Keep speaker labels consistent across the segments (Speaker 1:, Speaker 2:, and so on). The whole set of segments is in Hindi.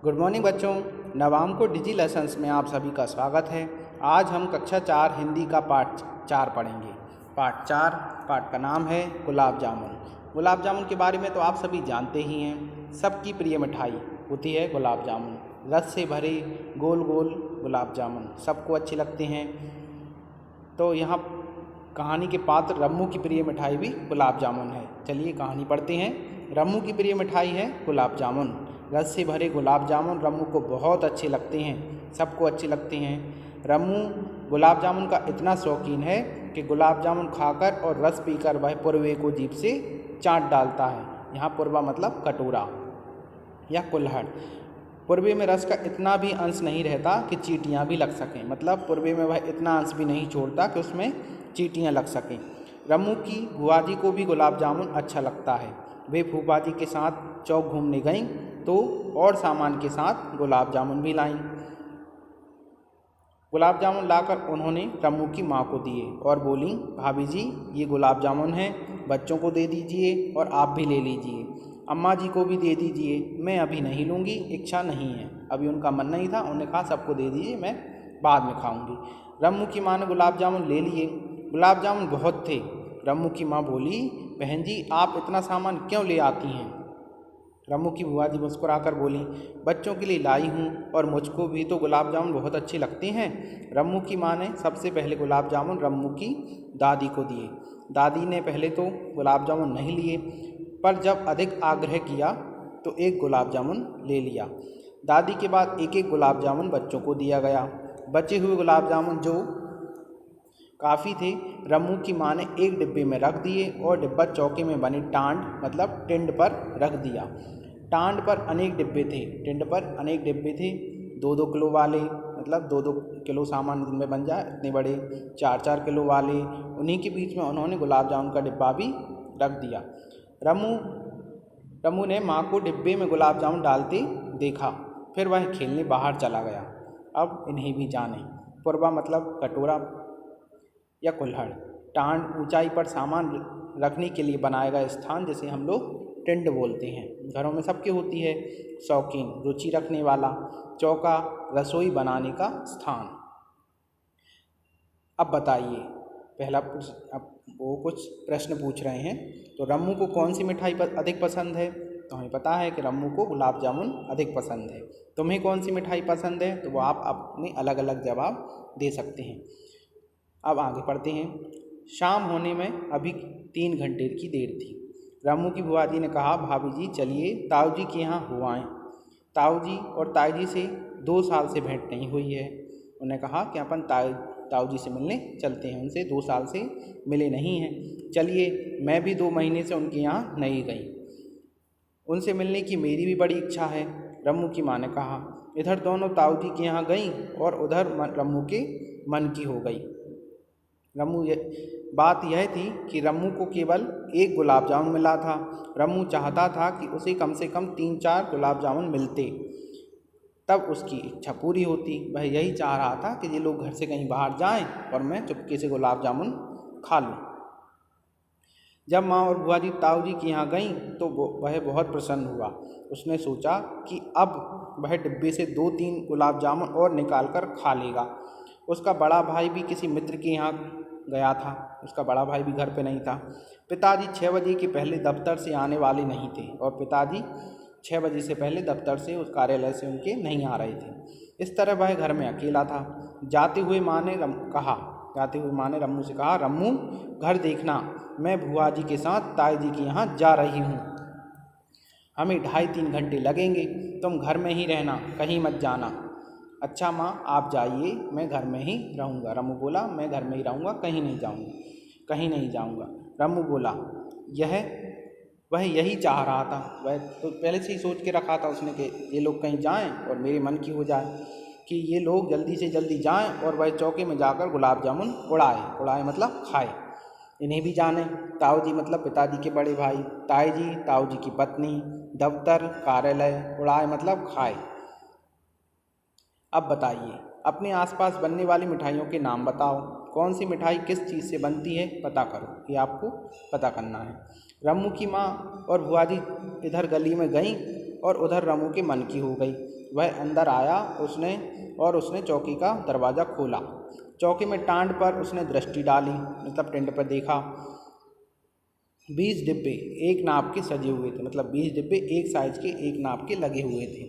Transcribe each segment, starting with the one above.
Speaker 1: गुड मॉर्निंग बच्चों। नवांकुर डिजी लेसन्स में आप सभी का स्वागत है। आज हम कक्षा 4 हिंदी का पाठ 4 पढ़ेंगे। पाठ 4 पाठ का नाम है गुलाब जामुन। गुलाब जामुन के बारे में तो आप सभी जानते ही हैं। सबकी प्रिय मिठाई होती है गुलाब जामुन। रस से भरे गोल गोल गुलाब जामुन सबको अच्छे लगते हैं। तो यहाँ कहानी के पात्र रम्मू की प्रिय मिठाई भी गुलाब जामुन है। चलिए कहानी पढ़ते हैं। रम्मू की प्रिय मिठाई है गुलाब जामुन। रस से भरे गुलाब जामुन रम्मू को बहुत अच्छे लगते हैं, सबको अच्छे लगते हैं। रम्मू गुलाब जामुन का इतना शौकीन है कि गुलाब जामुन खाकर और रस पीकर वह पुरवे को जीभ से चाट डालता है। यहाँ पुरवा मतलब कटोरा या कुल्हड़। पुरवे में रस का इतना भी अंश नहीं रहता कि चींटियाँ भी लग सकें, मतलब पुरवे में वह इतना अंश भी नहीं छोड़ता कि उसमें चींटियाँ लग सकें। रम्मू की बुआ जी को भी गुलाब जामुन अच्छा लगता है। वे फूफा जी के साथ चौक घूमने गईं तो और सामान के साथ गुलाब जामुन भी लाईं। गुलाब जामुन लाकर उन्होंने रम्मू की माँ को दिए और बोलीं, भाभी जी ये गुलाब जामुन हैं, बच्चों को दे दीजिए और आप भी ले लीजिए। अम्मा जी को भी दे दीजिए, मैं अभी नहीं लूँगी, इच्छा नहीं है। अभी उनका मन नहीं था, उन्होंने कहा सबको दे दीजिए, मैं बाद में खाऊंगी। रम्मू की माँ ने गुलाब जामुन ले लिए। गुलाब जामुन बहुत थे। रम्मू की माँ बोली, बहन जी आप इतना सामान क्यों ले आती हैं? रम्मू की बुआ जी मुस्कुराकर बोली, बच्चों के लिए लाई हूँ और मुझको भी तो गुलाब जामुन बहुत अच्छे लगते हैं। रम्मू की माँ ने सबसे पहले गुलाब जामुन रम्मू की दादी को दिए। दादी ने पहले तो गुलाब जामुन नहीं लिए, पर जब अधिक आग्रह किया तो एक गुलाब जामुन ले लिया। दादी के बाद एक एक गुलाब जामुन बच्चों को दिया गया। बचे हुए गुलाब जामुन जो काफ़ी थे, रम्मू की माँ ने एक डिब्बे में रख दिए और डिब्बा चौके में बनी टांड मतलब टिंड पर रख दिया। टांड पर अनेक डिब्बे थे, टिंड पर अनेक डिब्बे थे। 2-2 किलो वाले, मतलब 2-2 किलो सामान जिनमें बन जाए इतने बड़े, 4-4 किलो वाले। उन्हीं के बीच में उन्होंने गुलाब जामुन का डिब्बा भी रख दिया। रम्मू ने माँ को डिब्बे में गुलाब जामुन डालते देखा, फिर वह खेलने बाहर चला गया। अब इन्हें भी जाने। पुरवा मतलब कटोरा या कुल्हड़। टांड ऊंचाई पर सामान रखने के लिए बनाया गया स्थान, जिसे हम लोग टिंड बोलते हैं। घरों में सबकी होती है। शौकीन, रुचि रखने वाला। चौका, रसोई बनाने का स्थान। अब बताइए, पहला अब वो कुछ प्रश्न पूछ रहे हैं। तो रम्मू को कौन सी मिठाई अधिक पसंद है? तो हमें पता है कि रम्मू को गुलाब जामुन अधिक पसंद है। तुम्हें कौन सी मिठाई पसंद है? तो वो आप अपने अलग अलग जवाब दे सकते हैं। अब आगे पढ़ते हैं। शाम होने में अभी 3 घंटे की देर थी। रम्मू की बुआ जी ने कहा, भाभी जी चलिए ताऊ जी के यहाँ हो आएँ। ताऊ जी और ताई जी से 2 साल से भेंट नहीं हुई है। उन्होंने कहा कि अपन ताऊ जी से मिलने चलते हैं, उनसे 2 साल से मिले नहीं हैं। चलिए, मैं भी 2 महीने से उनके यहाँ नहीं गई, उनसे मिलने की मेरी भी बड़ी इच्छा है। रम्मू की माँ ने कहा। इधर दोनों ताऊ जी के यहाँ गईं और उधर रम्मू के मन की हो गई। बात यह थी कि रम्मू को केवल एक गुलाब जामुन मिला था। रम्मू चाहता था कि उसे कम से कम 3-4 गुलाब जामुन मिलते, तब उसकी इच्छा पूरी होती। वह यही चाह रहा था कि ये लोग घर से कहीं बाहर जाएं और मैं चुपके से गुलाब जामुन खा लूं। जब माँ और बुआ जी ताऊ जी के यहाँ गईं तो वह बहुत प्रसन्न हुआ। उसने सोचा कि अब वह डिब्बे से 2-3 गुलाब जामुन और निकाल कर खा लेगा। उसका बड़ा भाई भी किसी मित्र के यहाँ गया था। उसका बड़ा भाई भी घर पे नहीं था। पिताजी 6 बजे के पहले दफ्तर से आने वाले नहीं थे और पिताजी 6 बजे से पहले दफ्तर से, उस कार्यालय से उनके नहीं आ रहे थे। इस तरह वह घर में अकेला था। जाते हुए माँ ने रम्मू से कहा, रम्मू घर देखना, मैं बुआ जी के साथ ताई जी के यहाँ जा रही हूँ। हमें 2.5-3 घंटे लगेंगे, तुम घर में ही रहना, कहीं मत जाना। अच्छा माँ आप जाइए, मैं घर में ही रहूँगा। रम्मू बोला, मैं घर में ही रहूँगा, कहीं नहीं जाऊँगा। रम्मू बोला, वह यही चाह रहा था। वह तो पहले से ही सोच के रखा था उसने कि ये लोग कहीं जाएं और मेरे मन की हो जाए, कि ये लोग जल्दी से जल्दी जाएं और वह चौके में जाकर गुलाब जामुन उड़ाए मतलब खाए। इन्हें भी जाने। ताऊ जी मतलब पिताजी के बड़े भाई, ताई जी ताऊ जी की पत्नी, दफ्तर कार्यालय, उड़ाए मतलब खाए। अब बताइए, अपने आसपास बनने वाली मिठाइयों के नाम बताओ। कौन सी मिठाई किस चीज़ से बनती है पता करो, ये आपको पता करना है। रम्मू की माँ और बुआ जी इधर गली में गईं और उधर रमू के मन की हो गई। वह अंदर आया उसने चौकी का दरवाज़ा खोला। चौकी में टांड पर उसने दृष्टि डाली, मतलब टेंट पर देखा। 20 डिब्बे एक नाप के सजे हुए थे, मतलब 20 डिब्बे एक साइज के एक नाप के लगे हुए थे,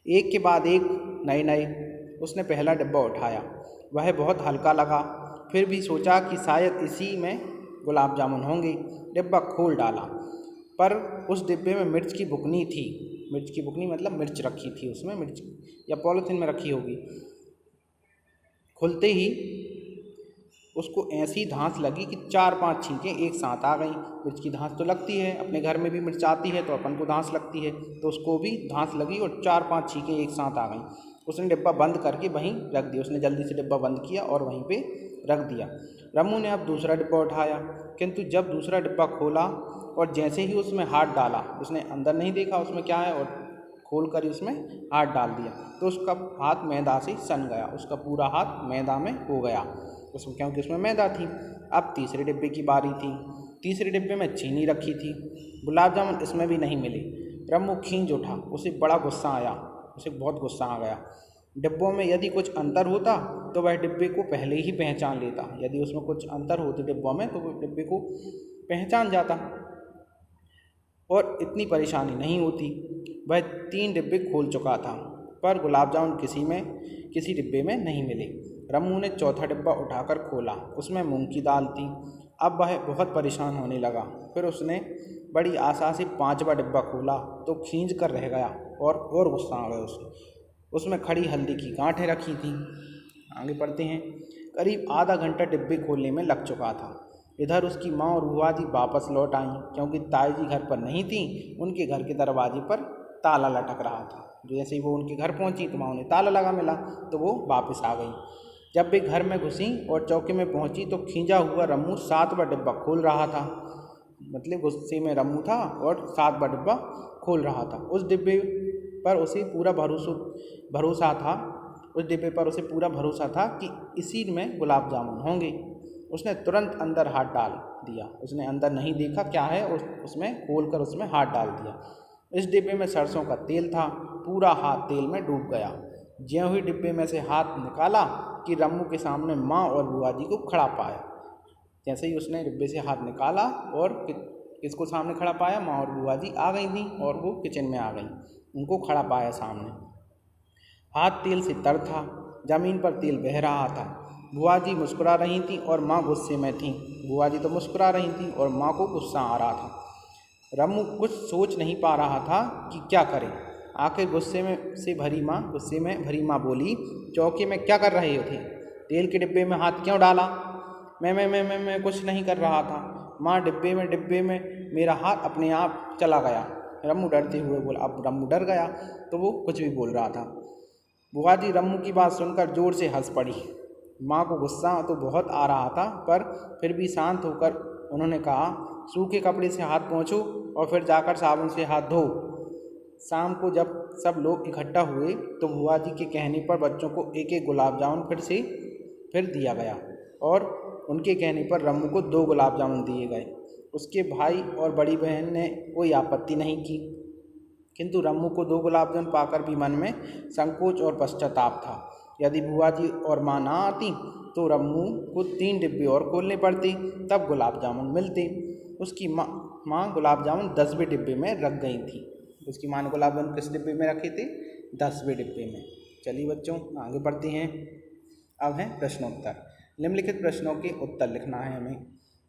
Speaker 1: एक के बाद एक नए नए। उसने पहला डिब्बा उठाया, वह बहुत हल्का लगा। फिर भी सोचा कि शायद इसी में गुलाब जामुन होंगे। डिब्बा खोल डाला, पर उस डिब्बे में मिर्च की बुकनी थी। मिर्च की बुकनी मतलब मिर्च रखी थी उसमें, मिर्च या पॉलीथिन में रखी होगी। खुलते ही उसको ऐसी धांस लगी कि 4-5 छींकें एक साथ आ गईं। मिर्च की धांस तो लगती है, अपने घर में भी मिर्च आती है तो अपन को धांस लगती है, तो उसको भी धांस लगी और 4-5 छींकें एक साथ आ गईं। उसने डिब्बा बंद करके वहीं रख दिया। उसने जल्दी से डिब्बा बंद किया और वहीं पे रख दिया। रमू ने अब दूसरा डिब्बा उठाया, किंतु जब दूसरा डिब्बा खोला और जैसे ही उसमें हाथ डाला, उसने अंदर नहीं देखा उसमें क्या है और खोल कर ही उसमें हाथ डाल दिया, तो उसका हाथ मैदा से सन गया। उसका पूरा हाथ मैदा में हो गया उसमें, क्योंकि उसमें मैदा थी। अब तीसरे डिब्बे की बारी थी। तीसरे डिब्बे में चीनी रखी थी। गुलाब जामुन इसमें भी नहीं मिले। रमू खींच उठा, उसे बड़ा गुस्सा आया, उसे बहुत गुस्सा आ गया। डिब्बों में यदि कुछ अंतर होता तो वह डिब्बे को पहले ही पहचान लेता। यदि उसमें कुछ अंतर होते डिब्बों में तो वह डिब्बे को पहचान जाता और इतनी परेशानी नहीं होती। वह 3 डिब्बे खोल चुका था, पर गुलाब जामुन किसी डिब्बे में नहीं मिले। रमू ने चौथा डिब्बा उठाकर खोला, उसमें मूंग की दाल थी। अब वह बहुत परेशान होने लगा। फिर उसने बड़ी आशा से 5वां डिब्बा खोला तो खींच कर रह गया और गुस्सा आ गया उसे। उसमें खड़ी हल्दी की गांठें रखी थीं। आगे पढ़ते हैं। करीब आधा घंटा डिब्बे खोलने में लग चुका था। इधर उसकी माँ और बुआ जी वापस लौट आईं, क्योंकि ताई जी घर पर नहीं थीं। उनके घर के दरवाजे पर ताला लटक रहा था। जैसे ही वो उनके घर पहुंची तो माँ उन्हें ताला लगा मिला, तो वो वापस आ गई। जब वे घर में घुसी और चौके में पहुंची तो खींचा हुआ रमू 7वां डिब्बा खोल रहा था। मतलब गुस्से में रमू था और 7वां डिब्बा खोल रहा था। उस डिब्बे पर उसे पूरा भरोसा था कि इसी में गुलाब जामुन होंगे। उसने तुरंत अंदर हाथ डाल दिया। उसने अंदर नहीं देखा क्या है, उसमें खोलकर उसमें हाथ डाल दिया। इस डिब्बे में सरसों का तेल था। पूरा हाथ तेल में डूब गया। ज्यों ही डिब्बे में से हाथ निकाला कि रमू के सामने माँ और बुआ जी को खड़ा पाया। जैसे ही उसने डिब्बे से हाथ निकाला और किसको सामने खड़ा पाया, माँ और बुआ जी आ गई थी और वो किचन में आ गई। उनको खड़ा पाया सामने। हाथ तेल से तर था, जमीन पर तेल बह रहा था। बुआ जी मुस्कुरा रही थी और माँ गुस्से में थी। बुआ जी तो मुस्कुरा रही थी और माँ को गुस्सा आ रहा था। रमू कुछ सोच नहीं पा रहा था कि क्या करे। आखिर गुस्से में भरी माँ बोली, चौके में क्या कर रहे थे? तेल के डिब्बे में हाथ क्यों डाला? मैं कुछ नहीं कर रहा था माँ, डिब्बे में मेरा हाथ अपने आप चला गया। रमू डरते हुए बोला। अब रमू डर गया तो वो कुछ भी बोल रहा था। बुआ जी रमू की बात सुनकर जोर से हंस पड़ी। माँ को गुस्सा तो बहुत आ रहा था, पर फिर भी शांत होकर उन्होंने कहा, सूखे कपड़े से हाथ पोंछो और फिर जाकर साबुन से हाथ धो। शाम को जब सब लोग इकट्ठा हुए तो बुआ जी के कहने पर बच्चों को एक एक गुलाब जामुन फिर दिया गया और उनके कहने पर रमू को 2 गुलाब जामुन दिए गए। उसके भाई और बड़ी बहन ने कोई आपत्ति नहीं की, किंतु रमू को 2 गुलाब जामुन पाकर भी मन में संकोच और पश्चाताप था। यदि बुआ जी और माँ ना आती तो रमू को 3 डिब्बे और खोलने पड़ते, तब गुलाब जामुन मिलते। उसकी माँ गुलाब जामुन 10वें डिब्बे में रख गई थी। उसकी माँ ने गुलाब जामुन किस डिब्बे में रखे थे? 10वें डिब्बे में। चलिए बच्चों आगे बढ़ते हैं। अब है प्रश्नोत्तर। निम्नलिखित प्रश्नों के उत्तर लिखना है हमें।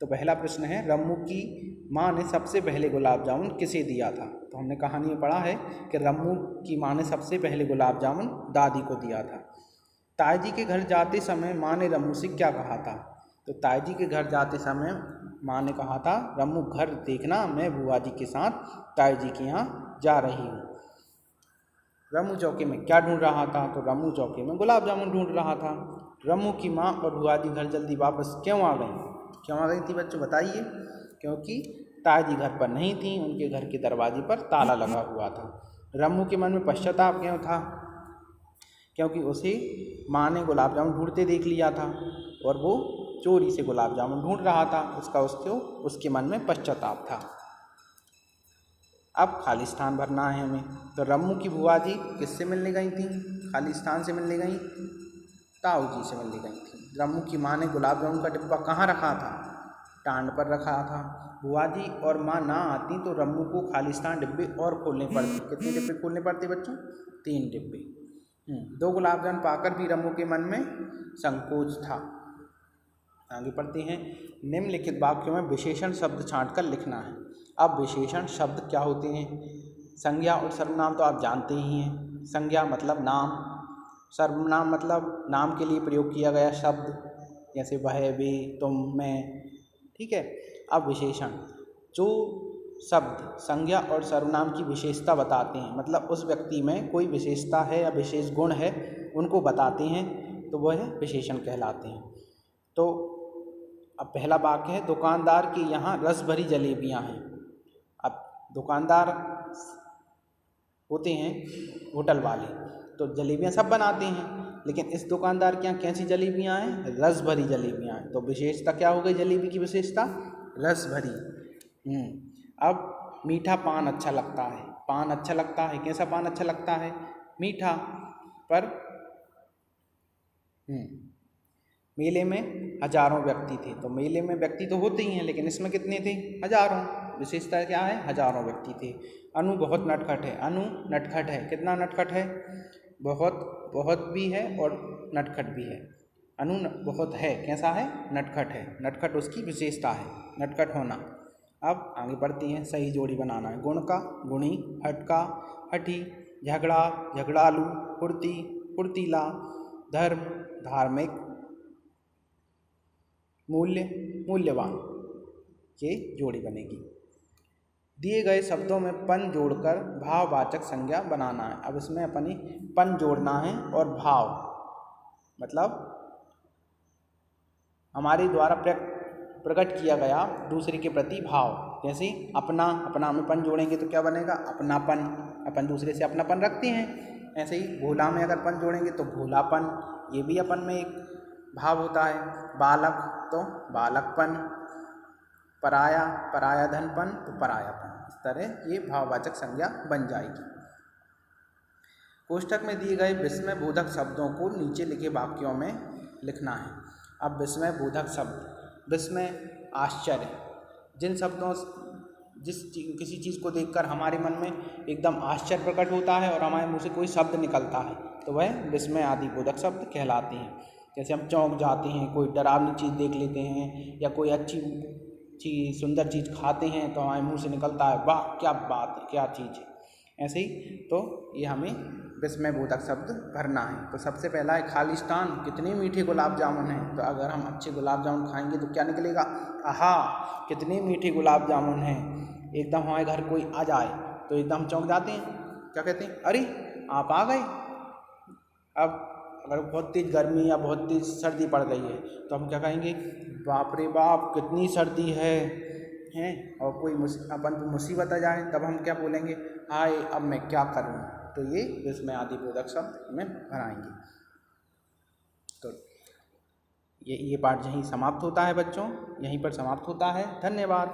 Speaker 1: तो पहला प्रश्न है, रमू की माँ ने सबसे पहले गुलाब जामुन किसे दिया था? तो हमने कहानी में पढ़ा है कि रमू की माँ ने सबसे पहले गुलाब जामुन दादी को दिया था। ताई जी के घर जाते समय माँ ने रमू से क्या कहा था? तो ताई जी के घर जाते समय माँ ने कहा था, रमू घर देखना, मैं बुआ जी के साथ ताई जी के यहाँ जा रही हूँ। रमू चौके में क्या ढूंढ रहा था? तो रमू चौके में गुलाब जामुन ढूंढ रहा था। रमू की माँ और बुआ जी घर जल्दी वापस क्यों आ गई थी बच्चों बताइए? क्योंकि ताई जी घर पर नहीं थी, उनके घर के दरवाजे पर ताला लगा हुआ था। रमू के मन में पश्चाताप क्यों था? क्योंकि उसे माँ ने गुलाब जामुन ढूंढते देख लिया था और वो चोरी से गुलाब जामुन ढूंढ रहा था। उसके मन में पश्चाताप था। अब खालिस्तान भरना है हमें। तो रम्मू की बुआ जी किससे मिलने गई थी? खालिस्तान से मिलने गई, ताऊ जी से मिलने गई थी। रम्मू की माँ ने गुलाब जामुन का डिब्बा कहाँ रखा था? टांड पर रखा था। बुआ जी और माँ ना आती तो रम्मू को खालिस्तान डिब्बे और खोलने पड़ते। कितने डिब्बे खोलने पड़ते बच्चों? 3 डिब्बे। 2 गुलाब जामुन पाकर भी रम्मू के मन में संकोच था। आगे पढ़ते हैं। निम्नलिखित वाक्यों में विशेषण शब्द छांटकर लिखना है। अब विशेषण शब्द क्या होते हैं? संज्ञा और सर्वनाम तो आप जानते ही हैं। संज्ञा मतलब नाम, सर्वनाम मतलब नाम के लिए प्रयोग किया गया शब्द, जैसे वह, वे, तुम, मैं, ठीक है। अब विशेषण, जो शब्द संज्ञा और सर्वनाम की विशेषता बताते हैं, मतलब उस व्यक्ति में कोई विशेषता है या विशेष गुण है, उनको बताते हैं, तो वह विशेषण कहलाते हैं। तो अब पहला वाक्य है, दुकानदार के यहाँ रस भरी जलेबियाँ हैं। अब दुकानदार होते हैं होटल वाले, तो जलेबियाँ सब बनाते हैं, लेकिन इस दुकानदार के यहाँ कैसी जलेबियाँ हैं? रस भरी जलेबियाँ हैं। तो विशेषता क्या हो गई जलेबी की विशेषता? रस भरी। अब मीठा पान अच्छा लगता है। पान अच्छा लगता है, कैसा पान अच्छा लगता है? मीठा। पर मेले में हजारों व्यक्ति थे। तो मेले में व्यक्ति तो होते ही हैं, लेकिन इसमें कितने थे? हजारों। विशेषता क्या है? हजारों व्यक्ति थे। अनु बहुत नटखट है। अनु नटखट है। कितना नटखट है? बहुत। बहुत भी है और नटखट भी है। अनु बहुत है, कैसा है? नटखट है। नटखट उसकी विशेषता है, नटखट होना। अब आगे बढ़ती हैं। सही जोड़ी बनाना है। गुण का गुणी, हटका हठी, झगड़ा झगड़ालू, फुर्ती फुर्तीला, धर्म धार्मिक, मूल्य मूल्यवान, ये जोड़ी बनेगी। दिए गए शब्दों में पन जोड़कर भाववाचक संज्ञा बनाना है। अब इसमें अपनी पन जोड़ना है और भाव मतलब हमारे द्वारा प्रकट किया गया दूसरे के प्रति भाव। जैसे अपना, अपना में पन जोड़ेंगे तो क्या बनेगा? अपनापन। अपन दूसरे से अपनापन रखते हैं। ऐसे ही भोला में अगर पन जोड़ेंगे तो भोलापन, ये भी अपन में एक भाव होता है। बालक तो बालकपन, पराया पराया धनपन तो परायापन। इस तरह ये भाववाचक संज्ञा बन जाएगी। कोष्ठक में दिए गए विस्मय बोधक शब्दों को नीचे लिखे वाक्यों में लिखना है। अब विस्मय बोधक शब्द, विस्मय आश्चर्य, जिन शब्दों किसी चीज़ को देखकर हमारे मन में एकदम आश्चर्य प्रकट होता है और हमारे मुँह से कोई शब्द निकलता है, तो वह विस्मय आदि बोधक शब्द कहलाते हैं। जैसे हम चौंक जाते हैं, कोई डरावनी चीज़ देख लेते हैं, या कोई अच्छी चीज़ सुंदर चीज़ खाते हैं तो हमारे मुँह से निकलता है वाह क्या बात है, क्या चीज़ है। ऐसे ही तो ये हमें विस्मय बोधक शब्द भरना है। तो सबसे पहला है खालिस्तान, कितने मीठे गुलाब जामुन हैं। तो अगर हम अच्छे गुलाब जामुन खाएंगे तो क्या निकलेगा? आहा कितने मीठे गुलाब जामुन हैं। एकदम हमारे घर कोई आ जाए तो एकदम चौंक जाते हैं, क्या कहते हैं? अरे आप आ गए। अब अगर बहुत तेज़ गर्मी या बहुत तेज़ सर्दी पड़ गई है तो हम क्या कहेंगे? बाप रे बाप कितनी सर्दी है हैं। और कोई अपन को मुसीबत आ जाए तब हम क्या बोलेंगे? हाय अब मैं क्या करूं। तो ये विस्मय आदि बोधक शब्द में भराएंगे। तो ये पाठ यहीं समाप्त होता है बच्चों, यहीं पर समाप्त होता है। धन्यवाद।